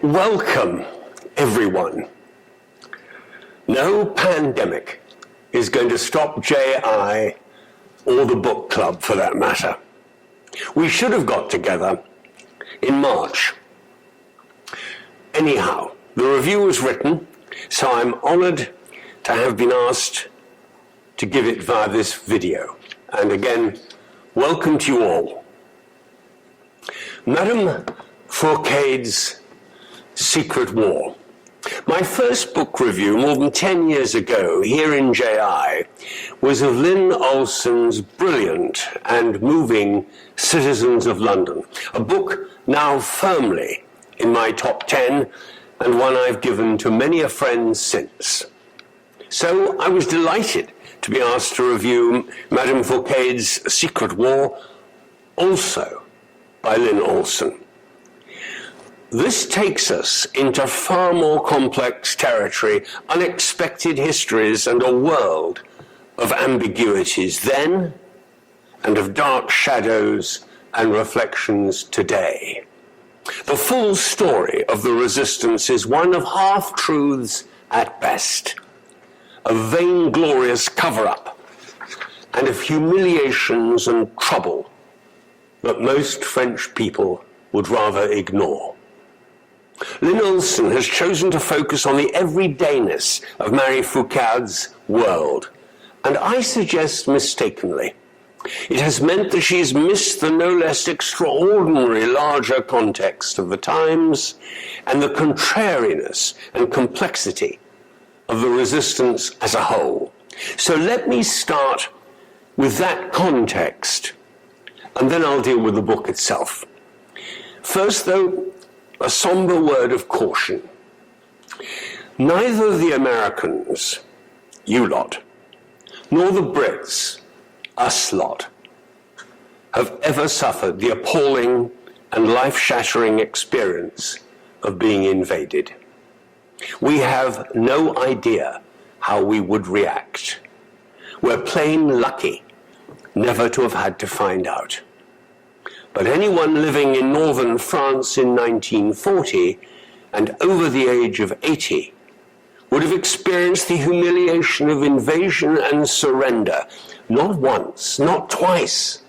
Welcome, everyone. No pandemic is going to stop JI or the book club for that matter. We should have got together in March. Anyhow, the review was written, so I'm honored to have been asked to give it via this video. And again, welcome to you all. Madame Fourcade's Secret War. My first book review more than 10 years ago here in JI was of Lynne Olsen's brilliant and moving Citizens of London, a book now firmly in my top 10 and one I've given to many a friend since. So I was delighted to be asked to review Madame Fourcade's Secret War, also by Lynne Olsen. This takes us into far more complex territory, unexpected histories, and a world of ambiguities then, and of dark shadows and reflections today. The full story of the resistance is one of half-truths at best, a vainglorious cover-up, and of humiliations and trouble that most French people would rather ignore. Lynne Olsen has chosen to focus on the everydayness of Marie Fourcade's world, and I suggest mistakenly. It has meant that she has missed the no less extraordinary larger context of the times and the contrariness and complexity of the resistance as a whole. So let me start with that context, and then I'll deal with the book itself. First, though, a somber word of caution. Neither the Americans, you lot, nor the Brits, us lot, have ever suffered the appalling and life-shattering experience of being invaded. We have no idea how we would react. We're plain lucky never to have had to find out. But anyone living in northern France in 1940 and over the age of 80 would have experienced the humiliation of invasion and surrender, not once, not twice,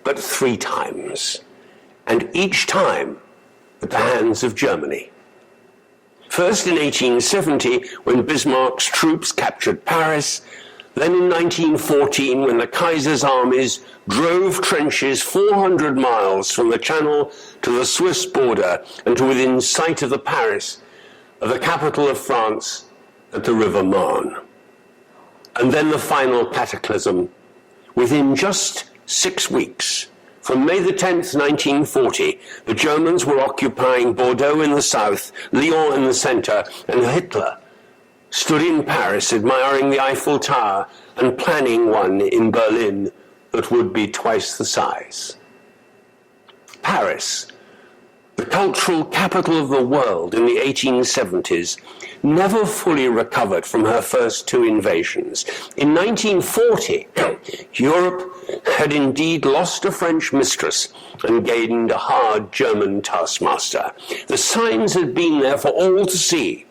but 3 times, and each time at the hands of Germany. First in 1870, when Bismarck's troops captured Paris, then in 1914, when the Kaiser's armies drove trenches 400 miles from the Channel to the Swiss border and to within sight of the Paris, of the capital of France, at the River Marne. And then the final cataclysm, within just 6 weeks. From May the 10th, 1940, the Germans were occupying Bordeaux in the south, Lyon in the center, and Hitler stood in Paris admiring the Eiffel Tower and planning one in Berlin that would be twice the size. Paris, the cultural capital of the world in the 1870s, never fully recovered from her first 2 invasions. In 1940, Europe had indeed lost a French mistress and gained a hard German taskmaster. The signs had been there for all to see.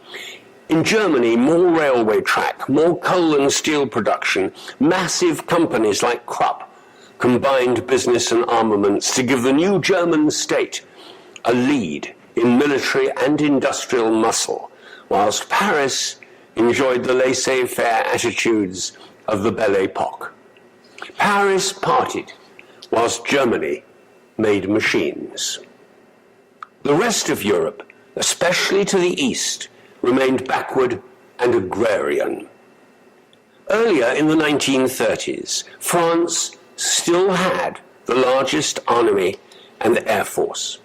In Germany, more railway track, more coal and steel production, massive companies like Krupp combined business and armaments to give the new German state a lead in military and industrial muscle, whilst Paris enjoyed the laissez-faire attitudes of the Belle Époque. Paris partied, whilst Germany made machines. The rest of Europe, especially to the east, remained backward and agrarian. Earlier in the 1930s, France still had the largest army and the air force.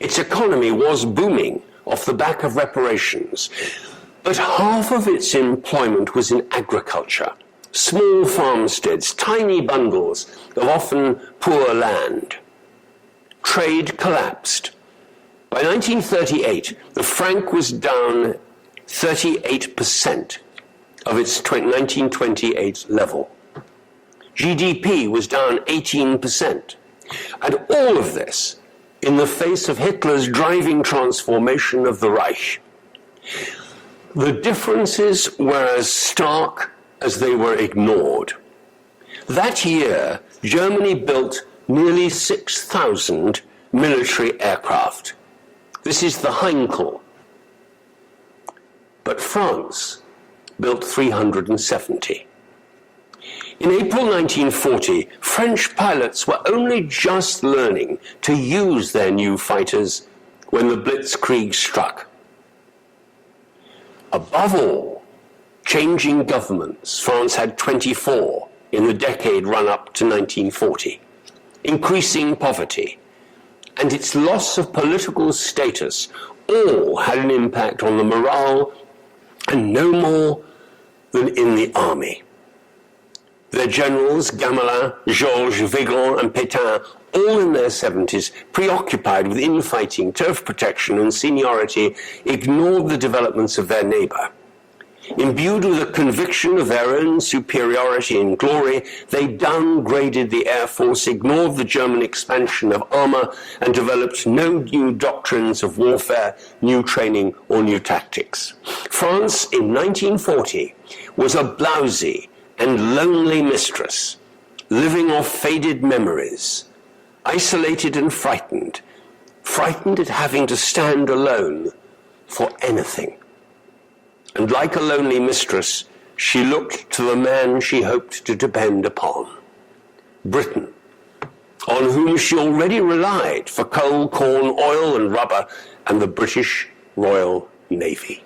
Its economy was booming off the back of reparations, but half of its employment was in agriculture, small farmsteads, tiny bundles of often poor land. Trade collapsed. By 1938, the franc was down 38% of its 1928 level. GDP was down 18%. And all of this in the face of Hitler's driving transformation of the Reich. The differences were as stark as they were ignored. That year, Germany built nearly 6,000 military aircraft. This is the Heinkel. But France built 370. In April 1940, French pilots were only just learning to use their new fighters when the Blitzkrieg struck. Above all, changing governments, France had 24 in the decade run-up to 1940, increasing poverty, and its loss of political status all had an impact on the morale, and no more than in the army. Their generals, Gamelin, Georges, Weygand, and Pétain, all in their 70s, preoccupied with infighting, turf protection, and seniority, ignored the developments of their neighbor. Imbued with a conviction of their own superiority and glory, they downgraded the Air Force, ignored the German expansion of armor, and developed no new doctrines of warfare, new training, or new tactics. France in 1940 was a blousy and lonely mistress, living off faded memories, isolated and frightened at having to stand alone for anything. And like a lonely mistress, she looked to the man she hoped to depend upon, Britain, on whom she already relied for coal, corn, oil, and rubber, and the British Royal Navy.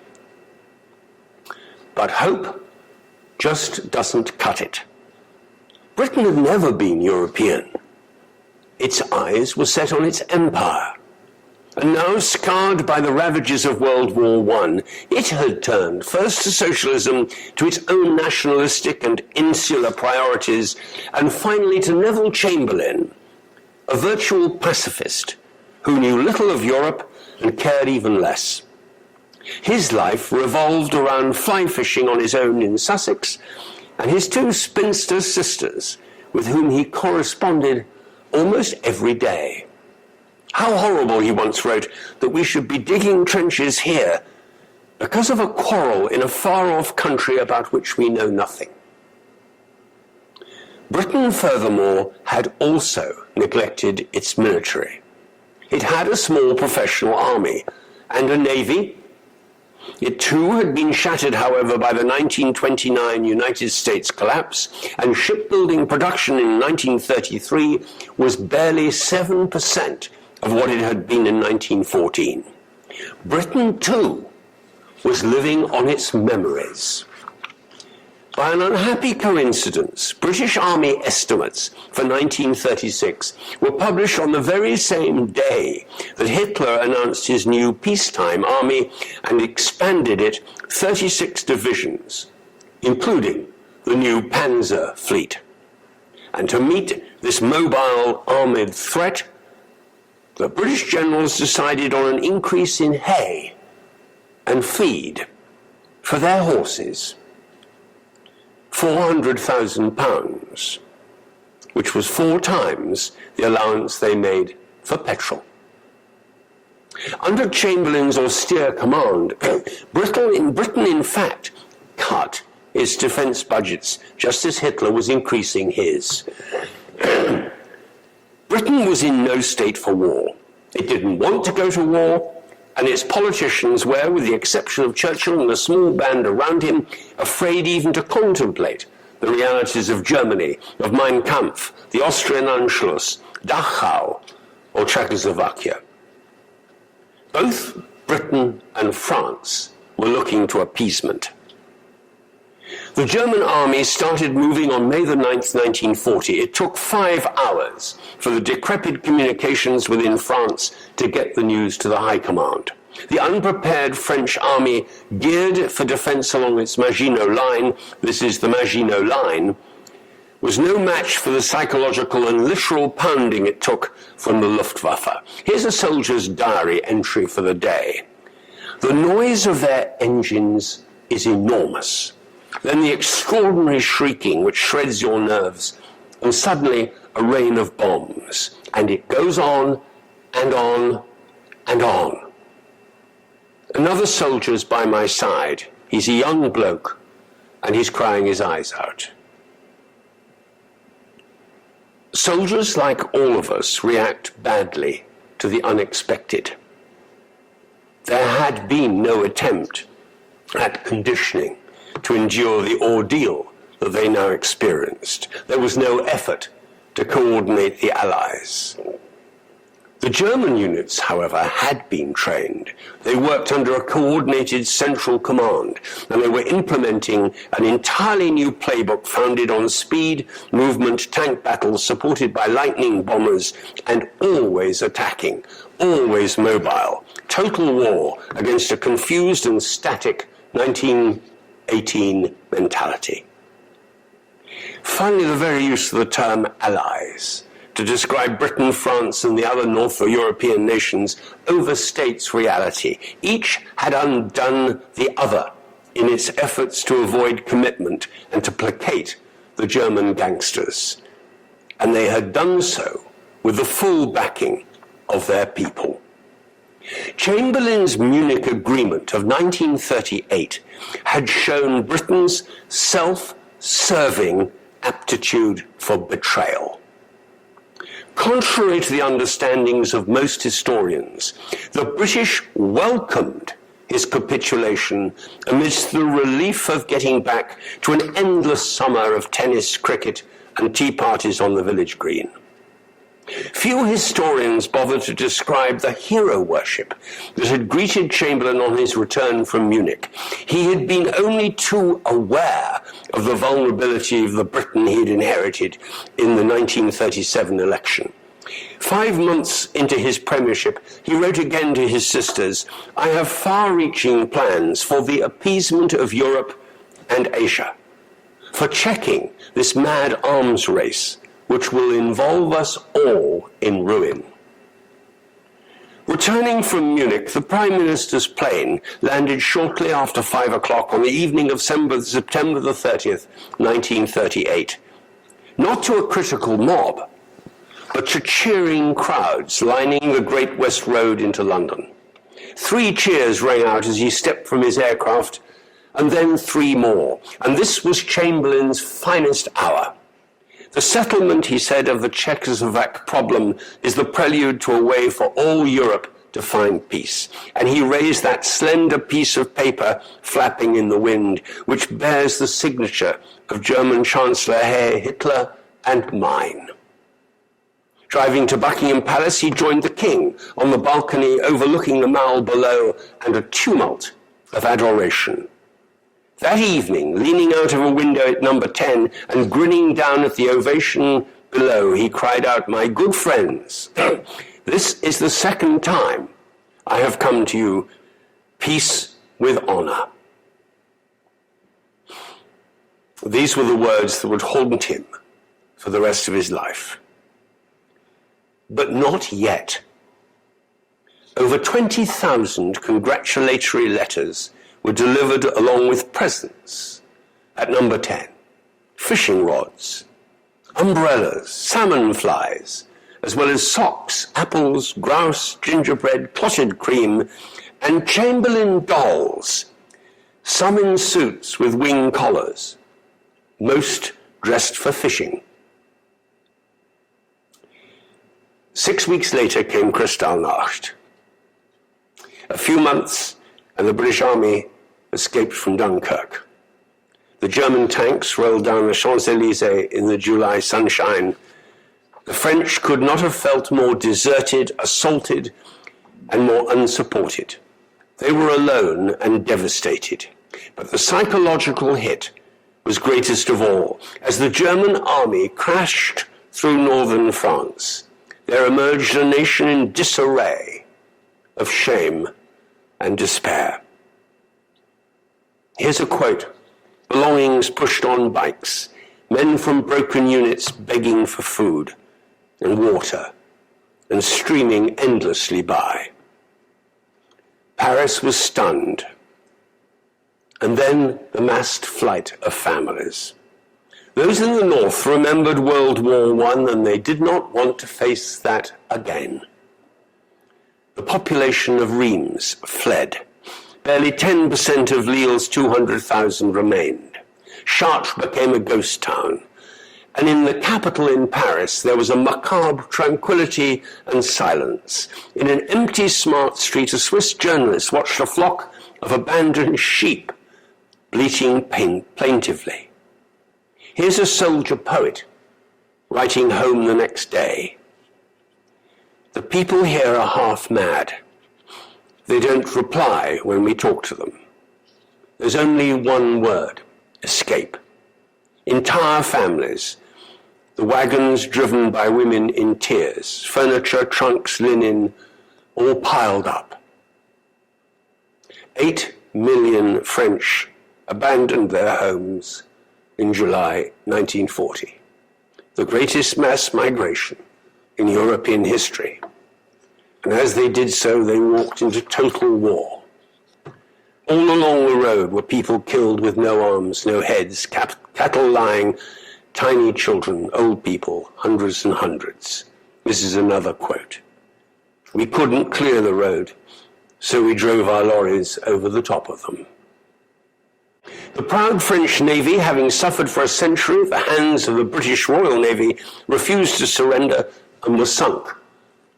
But hope just doesn't cut it. Britain had never been European. Its eyes were set on its empire. And now, scarred by the ravages of World War I, it had turned first to socialism, to its own nationalistic and insular priorities, and finally to Neville Chamberlain, a virtual pacifist who knew little of Europe and cared even less. His life revolved around fly fishing on his own in Sussex, and his two spinster sisters, with whom he corresponded almost every day. How horrible, he once wrote, that we should be digging trenches here because of a quarrel in a far-off country about which we know nothing. Britain, furthermore, had also neglected its military. It had a small professional army and a navy. It too had been shattered, however, by the 1929 United States collapse, and shipbuilding production in 1933 was barely 7% of what it had been in 1914. Britain, too, was living on its memories. By an unhappy coincidence, British Army estimates for 1936 were published on the very same day that Hitler announced his new peacetime army and expanded it 36 divisions, including the new Panzer fleet. And to meet this mobile armored threat, the British generals decided on an increase in hay and feed for their horses. £400,000, which was 4 times the allowance they made for petrol. Under Chamberlain's austere command, Britain in fact cut its defense budgets just as Hitler was increasing his. Britain was in no state for war. It didn't want to go to war, and its politicians were, with the exception of Churchill and a small band around him, afraid even to contemplate the realities of Germany, of Mein Kampf, the Austrian Anschluss, Dachau, or Czechoslovakia. Both Britain and France were looking to appeasement. The German army started moving on May the 9th, 1940. It took 5 hours for the decrepit communications within France to get the news to the High Command. The unprepared French army, geared for defense along its Maginot Line, this is the Maginot Line, was no match for the psychological and literal pounding it took from the Luftwaffe. Here's a soldier's diary entry for the day. The noise of their engines is enormous. Then the extraordinary shrieking which shreds your nerves, and suddenly a rain of bombs. And it goes on, and on and on. Another soldier's by my side. He's a young bloke, and he's crying his eyes out. Soldiers, like all of us, react badly to the unexpected. There had been no attempt at conditioning to endure the ordeal that they now experienced. There was no effort to coordinate the Allies. The German units, however, had been trained. They worked under a coordinated central command, and they were implementing an entirely new playbook founded on speed, movement, tank battles, supported by lightning bombers, and always attacking, always mobile. Total war against a confused and static 1918 mentality. Finally, the very use of the term Allies to describe Britain, France, and the other North European nations overstates reality. Each had undone the other in its efforts to avoid commitment and to placate the German gangsters. And they had done so with the full backing of their people. Chamberlain's Munich Agreement of 1938 had shown Britain's self-serving aptitude for betrayal. Contrary to the understandings of most historians, the British welcomed his capitulation amidst the relief of getting back to an endless summer of tennis, cricket, and tea parties on the village green. Few historians bother to describe the hero worship that had greeted Chamberlain on his return from Munich. He had been only too aware of the vulnerability of the Britain he had inherited in the 1937 election. 5 months into his premiership, he wrote again to his sisters, "I have far-reaching plans for the appeasement of Europe and Asia, for checking this mad arms race which will involve us all in ruin." Returning from Munich, the Prime Minister's plane landed shortly after 5 o'clock on the evening of September the 30th, 1938. Not to a critical mob, but to cheering crowds lining the Great West Road into London. 3 cheers rang out as he stepped from his aircraft, and then 3 more. And this was Chamberlain's finest hour. The settlement, he said, of the Czechoslovak problem is the prelude to a way for all Europe to find peace. And he raised that slender piece of paper flapping in the wind, which bears the signature of German Chancellor Herr Hitler and mine. Driving to Buckingham Palace, he joined the king on the balcony overlooking the Mall below, and a tumult of adoration. That evening, leaning out of a window at number 10 and grinning down at the ovation below, he cried out, "My good friends, this is the second time I have come to you, peace with honor." These were the words that would haunt him for the rest of his life. But not yet. Over 20,000 congratulatory letters were delivered along with presents at number 10. Fishing rods, umbrellas, salmon flies, as well as socks, apples, grouse, gingerbread, clotted cream, and Chamberlain dolls, some in suits with wing collars, most dressed for fishing. 6 weeks later came Kristallnacht. A few months and the British Army escaped from Dunkirk. The German tanks rolled down the Champs-Élysées in the July sunshine. The French could not have felt more deserted, assaulted, and more unsupported. They were alone and devastated. But the psychological hit was greatest of all. As the German army crashed through northern France, there emerged a nation in disarray of shame and despair. Here's a quote: "Belongings pushed on bikes, men from broken units begging for food and water and streaming endlessly by." Paris was stunned. And then the massed flight of families. Those in the north remembered World War I, and they did not want to face that again. The population of Reims fled. Barely 10% of Lille's 200,000 remained. Chartres became a ghost town. And in the capital in Paris, there was a macabre tranquility and silence. In an empty, smart street, a Swiss journalist watched a flock of abandoned sheep bleating plaintively. Here's a soldier poet writing home the next day. The people here are half mad. They don't reply when we talk to them. There's only one word: escape. Entire families, the wagons driven by women in tears, furniture, trunks, linen, all piled up. 8 million French abandoned their homes in July 1940, the greatest mass migration in European history. And as they did so, they walked into total war. All along the road were people killed with no arms, no heads, cattle lying, tiny children, old people, hundreds and hundreds. This is another quote. We couldn't clear the road, so we drove our lorries over the top of them. The proud French Navy, having suffered for a century at the hands of the British Royal Navy, refused to surrender and was sunk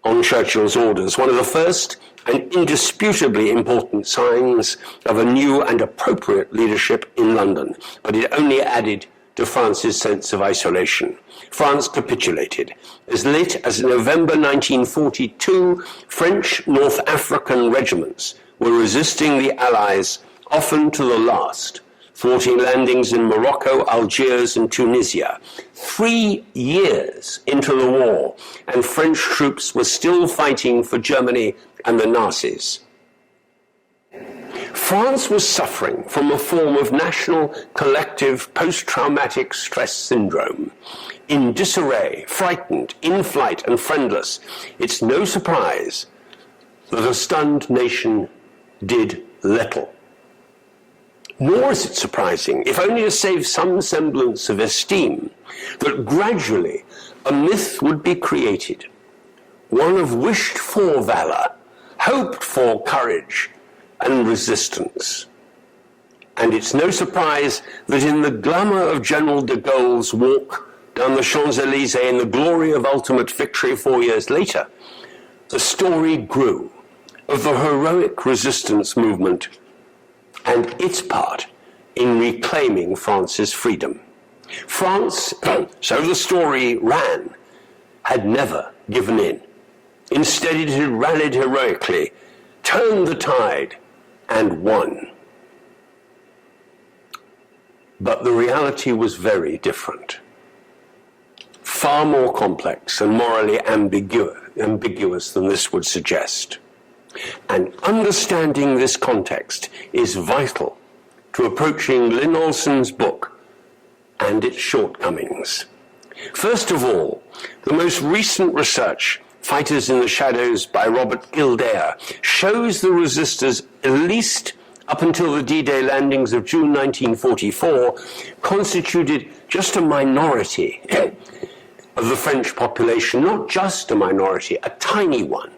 on Churchill's orders, one of the first and indisputably important signs of a new and appropriate leadership in London. But it only added to France's sense of isolation. France capitulated. As late as November 1942, French North African regiments were resisting the Allies, often to the last, thwarting landings in Morocco, Algiers, and Tunisia. 3 years into the war, and French troops were still fighting for Germany and the Nazis. France was suffering from a form of national collective post-traumatic stress syndrome. In disarray, frightened, in flight, and friendless, it's no surprise that a stunned nation did little. Nor is it surprising, if only to save some semblance of esteem, that gradually a myth would be created, one of wished-for valor, hoped-for courage, and resistance. And it's no surprise that in the glamour of General de Gaulle's walk down the Champs-Élysées in the glory of ultimate victory 4 years later, the story grew of the heroic resistance movement and its part in reclaiming France's freedom. France, so the story ran, had never given in. Instead, it had rallied heroically, turned the tide, and won. But the reality was very different. Far more complex and morally ambiguous than this would suggest. And understanding this context is vital to approaching Lynne Olsen's book and its shortcomings. First of all, the most recent research, Fighters in the Shadows by Robert Kildare, shows the resistors, at least up until the D-Day landings of June 1944, constituted just a minority of the French population, not just a minority, a tiny one.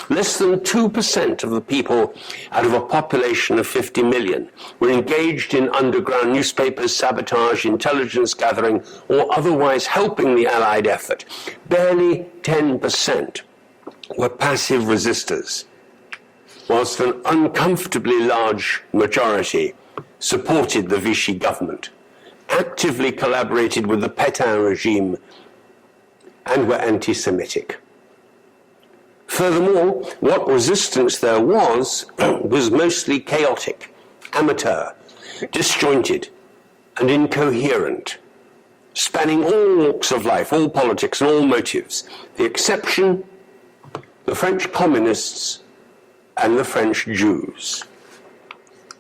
Less than 2% of the people out of a population of 50 million were engaged in underground newspapers, sabotage, intelligence gathering, or otherwise helping the Allied effort. Barely 10% were passive resistors, whilst an uncomfortably large majority supported the Vichy government, actively collaborated with the Pétain regime, and were anti-Semitic. Furthermore, what resistance there was mostly chaotic, amateur, disjointed, and incoherent, spanning all walks of life, all politics, and all motives. The exception, the French communists and the French Jews.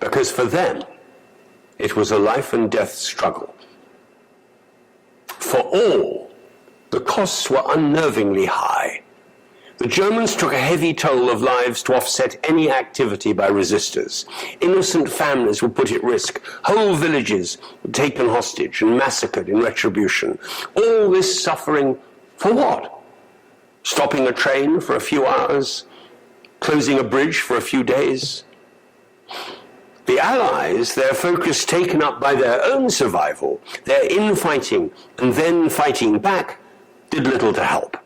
Because for them, it was a life and death struggle. For all, the costs were unnervingly high. The Germans took a heavy toll of lives to offset any activity by resistors. Innocent families were put at risk. Whole villages were taken hostage and massacred in retribution. All this suffering for what? Stopping a train for a few hours? closing a bridge for a few days. The Allies, their focus taken up by their own survival, their infighting and then fighting back, did little to help.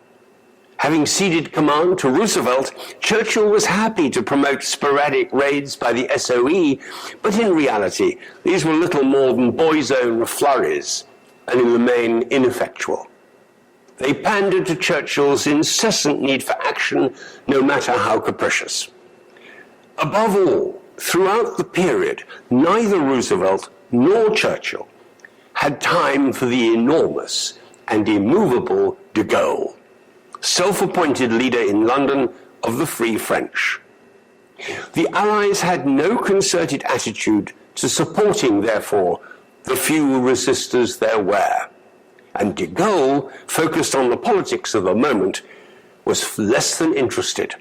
Having ceded command to Roosevelt, Churchill was happy to promote sporadic raids by the SOE, but in reality, these were little more than boys' own flurries, and in the main ineffectual. They pandered to Churchill's incessant need for action, no matter how capricious. Above all, throughout the period, neither Roosevelt nor Churchill had time for the enormous and immovable de Gaulle, self-appointed leader in London of the Free French. The Allies had no concerted attitude to supporting, therefore, the few resistors there were, and de Gaulle, focused on the politics of the moment, was less than interested.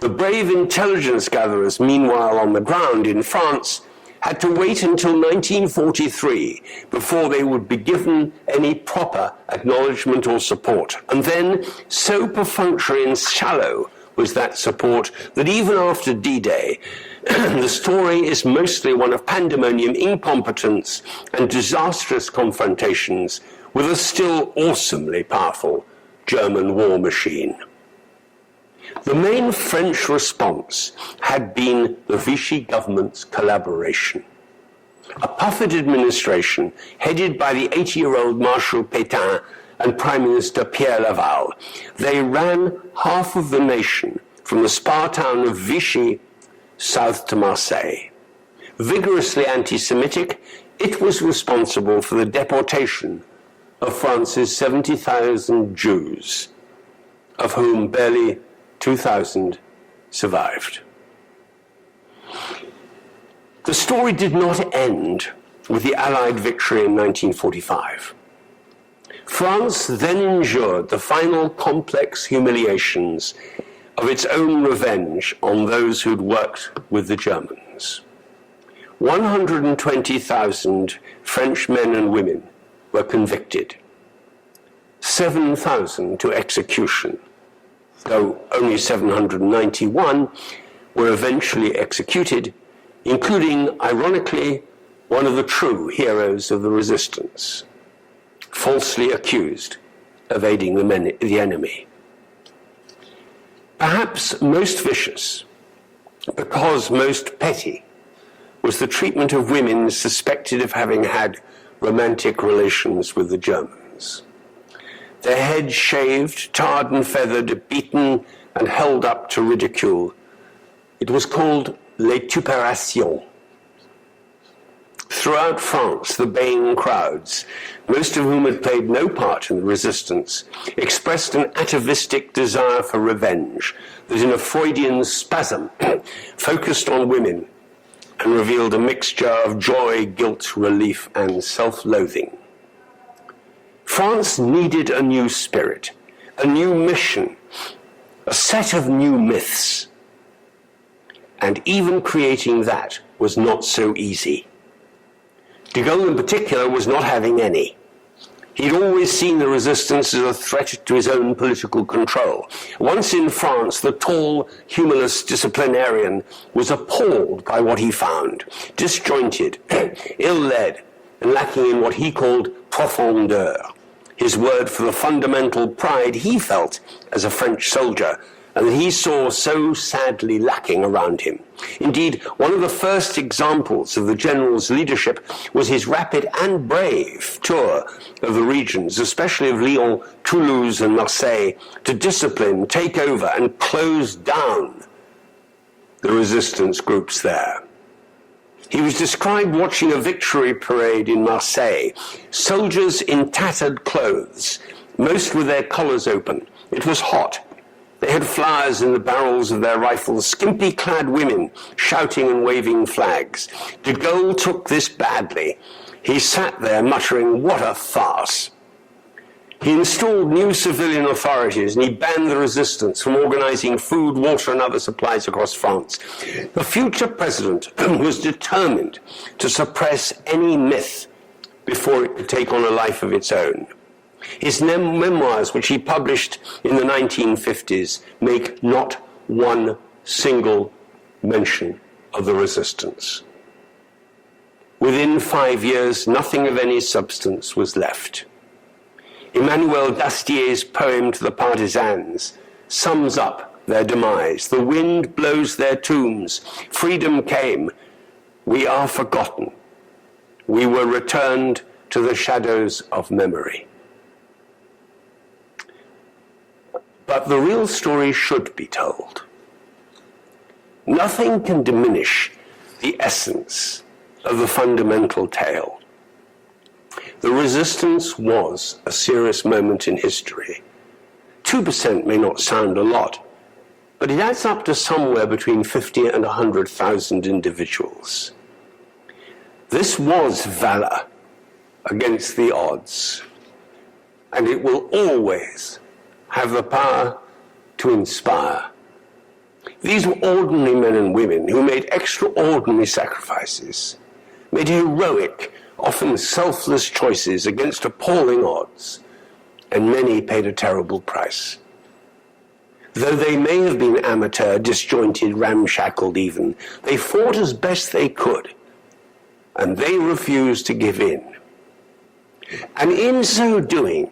The brave intelligence gatherers, meanwhile on the ground in France, had to wait until 1943 before they would be given any proper acknowledgement or support. And then, so perfunctory and shallow was that support that even after D-Day, the story is mostly one of pandemonium, incompetence, and disastrous confrontations with a still awesomely powerful German war machine. The main French response had been the Vichy government's collaboration. A puppet administration headed by the 80-year-old Marshal Pétain and Prime Minister Pierre Laval. They ran half of the nation from the spa town of Vichy south to Marseille. Vigorously anti-Semitic, it was responsible for the deportation of France's 70,000 Jews, of whom barely 2,000 survived. The story did not end with the Allied victory in 1945. France then endured the final complex humiliations of its own revenge on those who'd worked with the Germans. 120,000 French men and women were convicted, 7,000 to execution, though only 791 were eventually executed, including, ironically, one of the true heroes of the resistance, falsely accused of aiding the enemy. Perhaps most vicious, because most petty, was the treatment of women suspected of having had romantic relations with the Germans. Their heads shaved, tarred and feathered, beaten and held up to ridicule. It was called l'étupération. Throughout France, the baying crowds, most of whom had played no part in the resistance, expressed an atavistic desire for revenge that in a Freudian spasm focused on women and revealed a mixture of joy, guilt, relief, and self-loathing. France needed a new spirit, a new mission, a set of new myths. And even creating that was not so easy. De Gaulle in particular was not having any. He'd always seen the resistance as a threat to his own political control. Once in France, the tall, humorless disciplinarian was appalled by what he found, disjointed, ill-led, and lacking in what he called profondeur, his word for the fundamental pride he felt as a French soldier, and that he saw so sadly lacking around him. Indeed, one of the first examples of the general's leadership was his rapid and brave tour of the regions, especially of Lyon, Toulouse, and Marseille, to discipline, take over, and close down the resistance groups there. He was described watching a victory parade in Marseille, soldiers in tattered clothes, most with their collars open. It was hot. They had flowers in the barrels of their rifles, skimpy-clad women shouting and waving flags. De Gaulle took this badly. He sat there muttering, "What a farce." He installed new civilian authorities and he banned the resistance from organizing food, water, and other supplies across France. The future president was determined to suppress any myth before it could take on a life of its own. His memoirs, which he published in the 1950s, make not one single mention of the resistance. Within 5 years, nothing of any substance was left. Emmanuel Dastier's poem to the partisans sums up their demise. The wind blows their tombs. Freedom came. We are forgotten. We were returned to the shadows of memory. But the real story should be told. Nothing can diminish the essence of the fundamental tale. The resistance was a serious moment in history. 2% may not sound a lot, but it adds up to somewhere between 50 and 100,000 individuals. This was valor against the odds, and it will always have the power to inspire. These were ordinary men and women who made extraordinary sacrifices, made heroic, often selfless choices against appalling odds, and many paid a terrible price. Though they may have been amateur, disjointed, ramshackled even, they fought as best they could, and they refused to give in. And in so doing,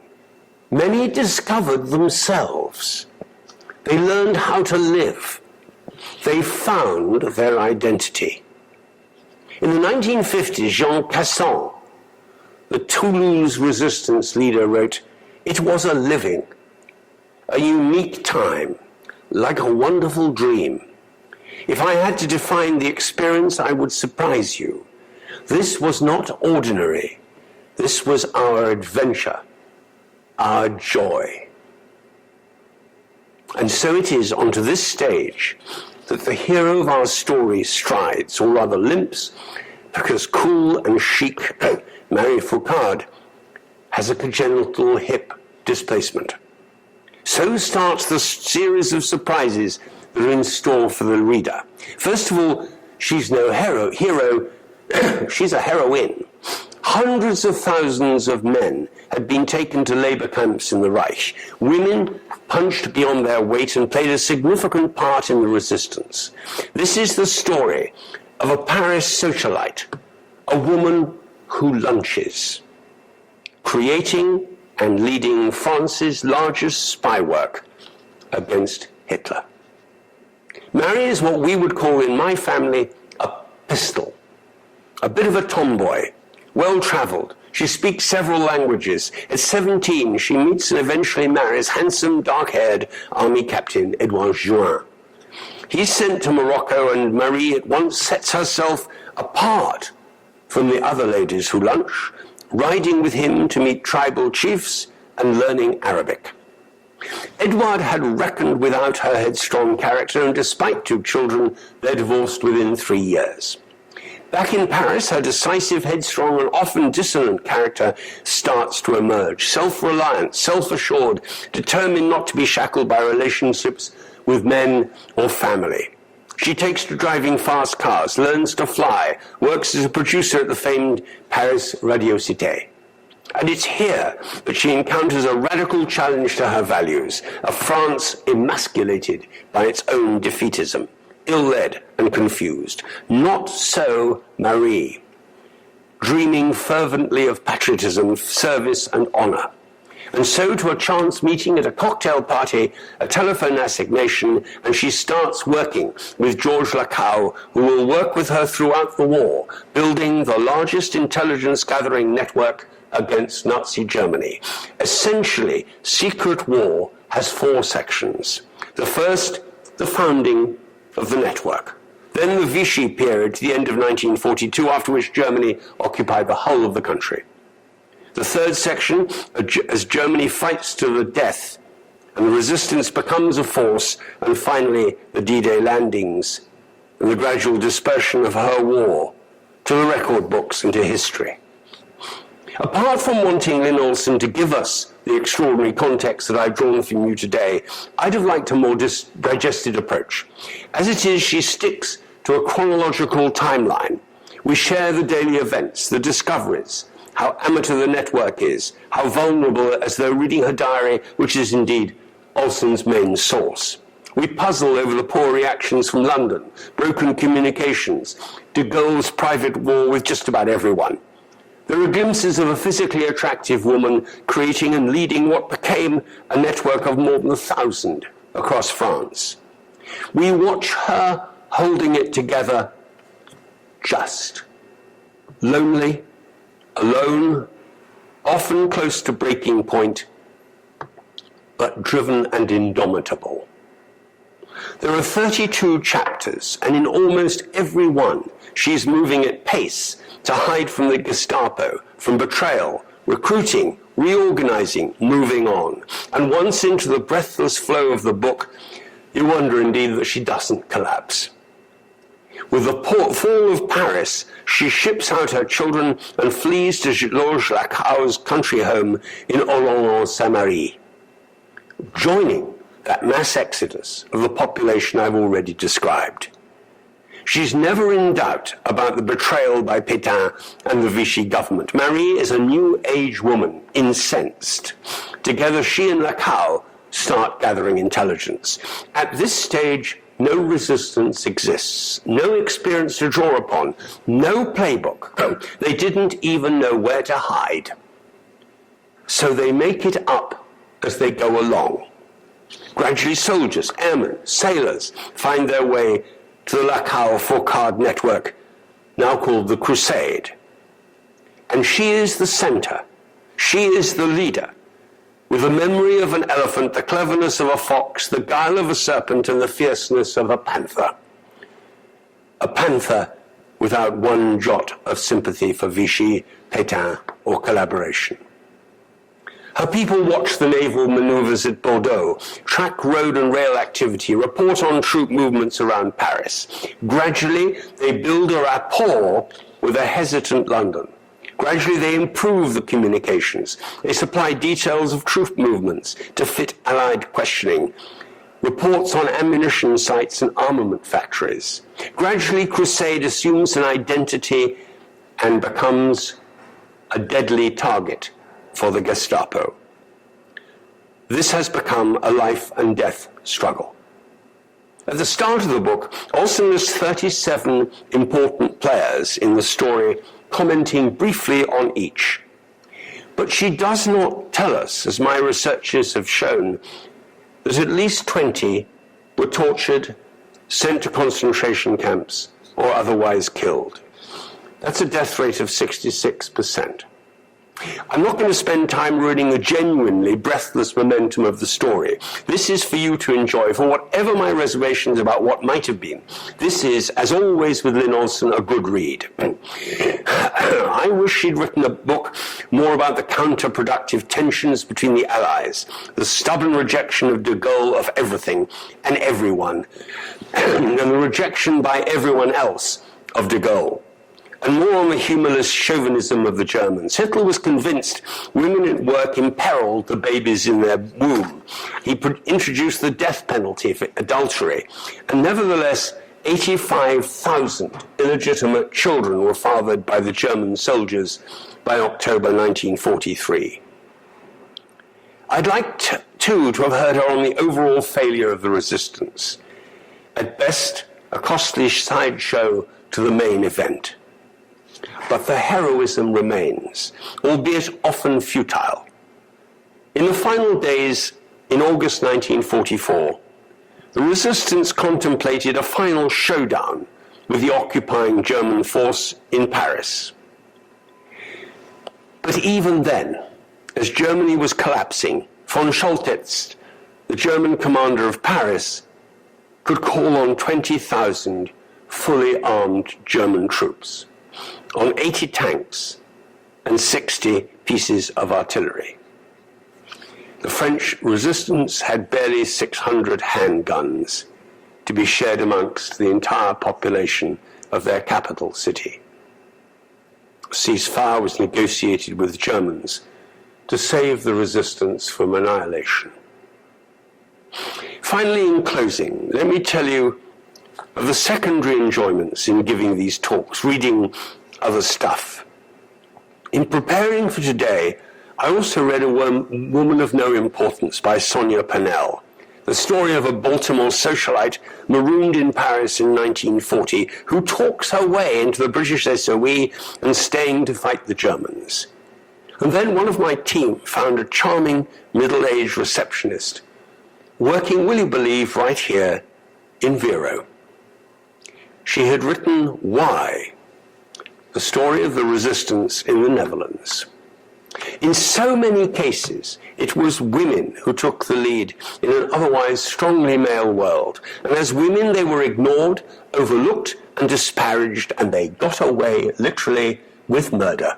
many discovered themselves. They learned how to live. They found their identity. In the 1950s, Jean Cassan, the Toulouse resistance leader, wrote, "It was a living, a unique time, like a wonderful dream. If I had to define the experience, I would surprise you. This was not ordinary. This was our adventure, our joy." And so it is onto this stage that the hero of our story strides, or rather limps, because cool and chic Marie Fourcade has a congenital hip displacement. So starts the series of surprises that are in store for the reader. First of all, she's no hero, she's a heroine. Hundreds of thousands of men had been taken to labor camps in the Reich. Women punched beyond their weight and played a significant part in the resistance. This is the story of a Paris socialite, a woman who lunches, creating and leading France's largest spy work against Hitler. Marie is what we would call in my family a pistol, a bit of a tomboy, well-traveled. She speaks several languages. At 17, she meets and eventually marries handsome, dark-haired army captain Edouard Juin. He's sent to Morocco, and Marie at once sets herself apart from the other ladies who lunch, riding with him to meet tribal chiefs and learning Arabic. Edouard had reckoned without her headstrong character, and despite 2 children, they're divorced within 3 years. Back in Paris, her decisive, headstrong, and often dissonant character starts to emerge. Self-reliant, self-assured, determined not to be shackled by relationships with men or family. She takes to driving fast cars, learns to fly, works as a producer at the famed Paris Radio Cité. And it's here that she encounters a radical challenge to her values, a France emasculated by its own defeatism, ill-led and confused. Not so Marie, dreaming fervently of patriotism, service and honor. And so to a chance meeting at a cocktail party, a telephone assignation, and she starts working with Georges Lacow, who will work with her throughout the war, building the largest intelligence gathering network against Nazi Germany. Essentially, Secret War has 4 sections. The first, the founding of the network. Then the Vichy period to the end of 1942, after which Germany occupied the whole of the country. The third section, as Germany fights to the death and the resistance becomes a force, and finally the D-Day landings and the gradual dispersion of her war to the record books and to history. Apart from wanting Lynne Olsen to give us the extraordinary context that I've drawn from you today, I'd have liked a more digested approach. As it is, she sticks to a chronological timeline. We share the daily events, the discoveries, how amateur the network is, how vulnerable, as though reading her diary, which is indeed Olsen's main source. We puzzle over the poor reactions from London, broken communications, de Gaulle's private war with just about everyone. There are glimpses of a physically attractive woman creating and leading what became a network of more than 1,000 across France. We watch her holding it together, just. Lonely, alone, often close to breaking point, but driven and indomitable. There are 32 chapters, and in almost every one, she's moving at pace to hide from the Gestapo, from betrayal, recruiting, reorganizing, moving on. And once into the breathless flow of the book, you wonder indeed that she doesn't collapse. With the fall of Paris, she ships out her children and flees to Georges Lacau's country home in Oloron-Saint-Marie, joining that mass exodus of the population I've already described. She's never in doubt about the betrayal by Pétain and the Vichy government. Marie is a new age woman, incensed. Together, she and Lacau start gathering intelligence. At this stage, no resistance exists, no experience to draw upon, no playbook. They didn't even know where to hide. So they make it up as they go along. Gradually, soldiers, airmen, sailors find their way to the Lacau Fourcade network, now called the Crusade. And she is the center. She is the leader, with the memory of an elephant, the cleverness of a fox, the guile of a serpent, and the fierceness of a panther. A panther without one jot of sympathy for Vichy, Pétain, or collaboration. Her people watch the naval maneuvers at Bordeaux, track road and rail activity, report on troop movements around Paris. Gradually, they build a rapport with a hesitant London. Gradually, they improve the communications. They supply details of troop movements to fit Allied questioning, reports on ammunition sites and armament factories. Gradually, Crusade assumes an identity and becomes a deadly target for the Gestapo. This has become a life and death struggle. At the start of the book, Olsen lists 37 important players in the story, commenting briefly on each. But she does not tell us, as my researchers have shown, that at least 20 were tortured, sent to concentration camps, or otherwise killed. That's a death rate of 66%. I'm not going to spend time ruining the genuinely breathless momentum of the story. This is for you to enjoy. For whatever my reservations about what might have been, this is, as always with Lynne Olsen, a good read. I wish she'd written a book more about the counterproductive tensions between the Allies, the stubborn rejection of de Gaulle of everything and everyone, and the rejection by everyone else of de Gaulle, and more on the humorless chauvinism of the Germans. Hitler was convinced women at work imperiled the babies in their womb. He introduced the death penalty for adultery, and nevertheless, 85,000 illegitimate children were fathered by the German soldiers by October 1943. I'd like to have heard her on the overall failure of the resistance. At best, a costly sideshow to the main event. But the heroism remains, albeit often futile. In the final days, in August 1944, the resistance contemplated a final showdown with the occupying German force in Paris. But even then, as Germany was collapsing, von Choltitz, the German commander of Paris, could call on 20,000 fully armed German troops, on 80 tanks and 60 pieces of artillery. The French resistance had barely 600 handguns to be shared amongst the entire population of their capital city. A ceasefire was negotiated with the Germans to save the resistance from annihilation. Finally, in closing, let me tell you of the secondary enjoyments in giving these talks, reading other stuff. In preparing for today, I also read A Woman of No Importance by Sonia Pannell, the story of a Baltimore socialite marooned in Paris in 1940 who talks her way into the British SOE and staying to fight the Germans. And then one of my team found a charming middle-aged receptionist working, will you believe, right here in Vero. She had written Why? The story of the resistance in the Netherlands. In so many cases, it was women who took the lead in an otherwise strongly male world. And as women, they were ignored, overlooked, and disparaged, and they got away, literally, with murder.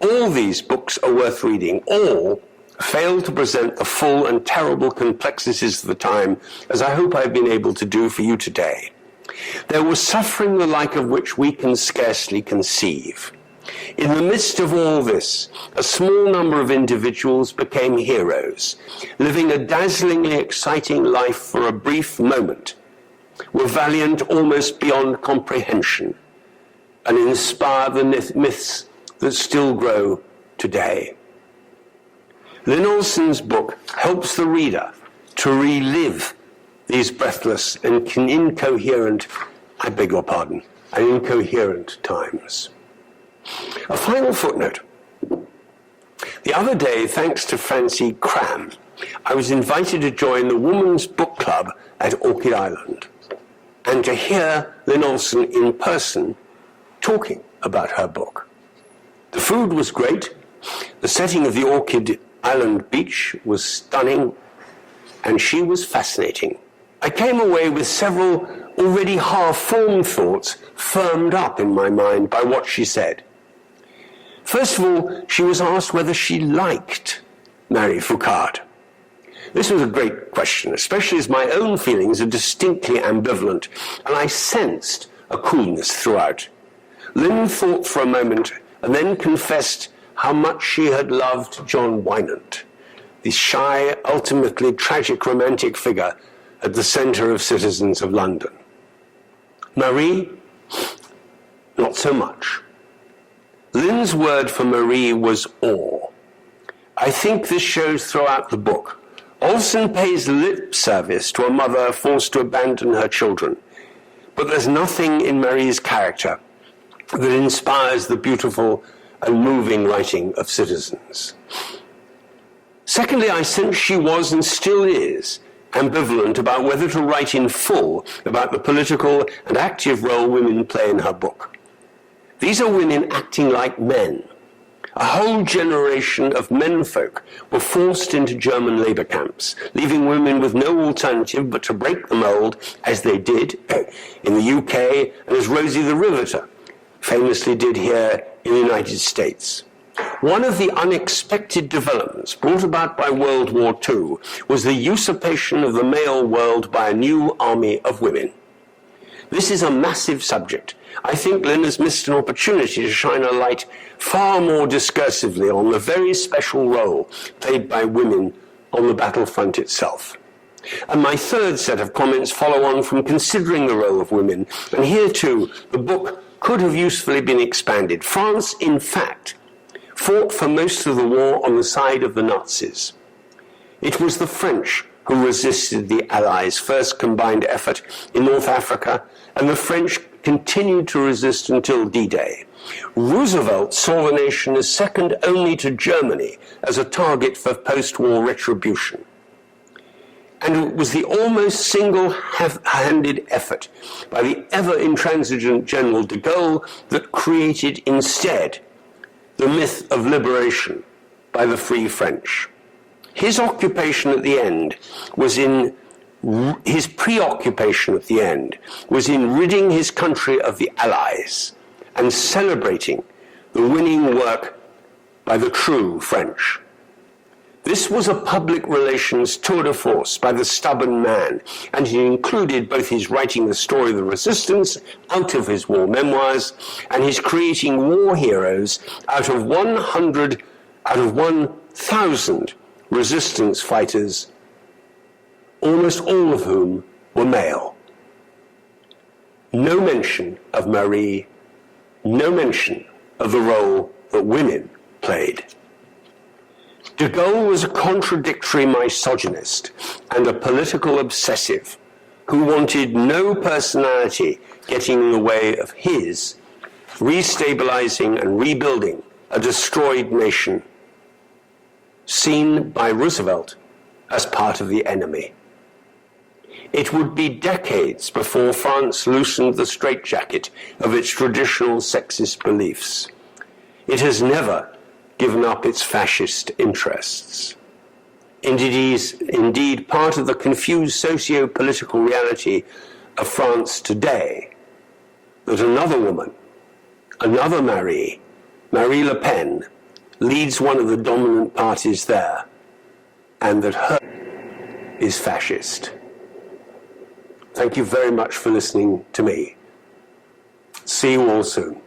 All these books are worth reading. All fail to present the full and terrible complexities of the time, as I hope I've been able to do for you today. There was suffering the like of which we can scarcely conceive. In the midst of all this, a small number of individuals became heroes, living a dazzlingly exciting life for a brief moment, were valiant almost beyond comprehension, and inspired the myths that still grow today. Lynne Olsen's book helps the reader to relive these breathless and incoherent times. A final footnote. The other day, thanks to Francie Cram, I was invited to join the Women's Book Club at Orchid Island and to hear Lynne Olsen in person talking about her book. The food was great, the setting of the Orchid Island beach was stunning, and she was fascinating. I came away with several already half-formed thoughts firmed up in my mind by what she said. First of all, she was asked whether she liked Mary Fourcade. This was a great question, especially as my own feelings are distinctly ambivalent, and I sensed a coolness throughout. Lynne thought for a moment and then confessed how much she had loved John Wynant, the shy, ultimately tragic romantic figure at the centre of Citizens of London. Marie, not so much. Lynne's word for Marie was awe. I think this shows throughout the book. Olsen pays lip service to a mother forced to abandon her children, but there's nothing in Marie's character that inspires the beautiful and moving writing of Citizens. Secondly, I sense she was and still is ambivalent about whether to write in full about the political and active role women play in her book. These are women acting like men. A whole generation of menfolk were forced into German labor camps, leaving women with no alternative but to break the mold, as they did in the UK and as Rosie the Riveter famously did here in the United States. One of the unexpected developments brought about by World War II was the usurpation of the male world by a new army of women. This is a massive subject. I think Lynne has missed an opportunity to shine a light far more discursively on the very special role played by women on the battlefront itself. And my third set of comments follow on from considering the role of women, and here too the book could have usefully been expanded. France, in fact, fought for most of the war on the side of the Nazis. It was the French who resisted the Allies' first combined effort in North Africa, and the French continued to resist until D-Day. Roosevelt saw the nation as second only to Germany as a target for post-war retribution. And it was the almost single-handed effort by the ever-intransigent General de Gaulle that created instead the myth of liberation by the Free French. His preoccupation at the end was in ridding his country of the Allies and celebrating the winning work by the true French. This was a public relations tour de force by the stubborn man, and it included both his writing the story of the resistance out of his war memoirs and his creating war heroes out of 1,000 resistance fighters, almost all of whom were male. No mention of Marie, no mention of the role that women played. De Gaulle was a contradictory misogynist and a political obsessive who wanted no personality getting in the way of his restabilizing and rebuilding a destroyed nation, seen by Roosevelt as part of the enemy. It would be decades before France loosened the straitjacket of its traditional sexist beliefs. It has never given up its fascist interests. Indeed, part of the confused socio-political reality of France today, that another woman, another Marie Le Pen, leads one of the dominant parties there, and that her is fascist. Thank you very much for listening to me. See you all soon.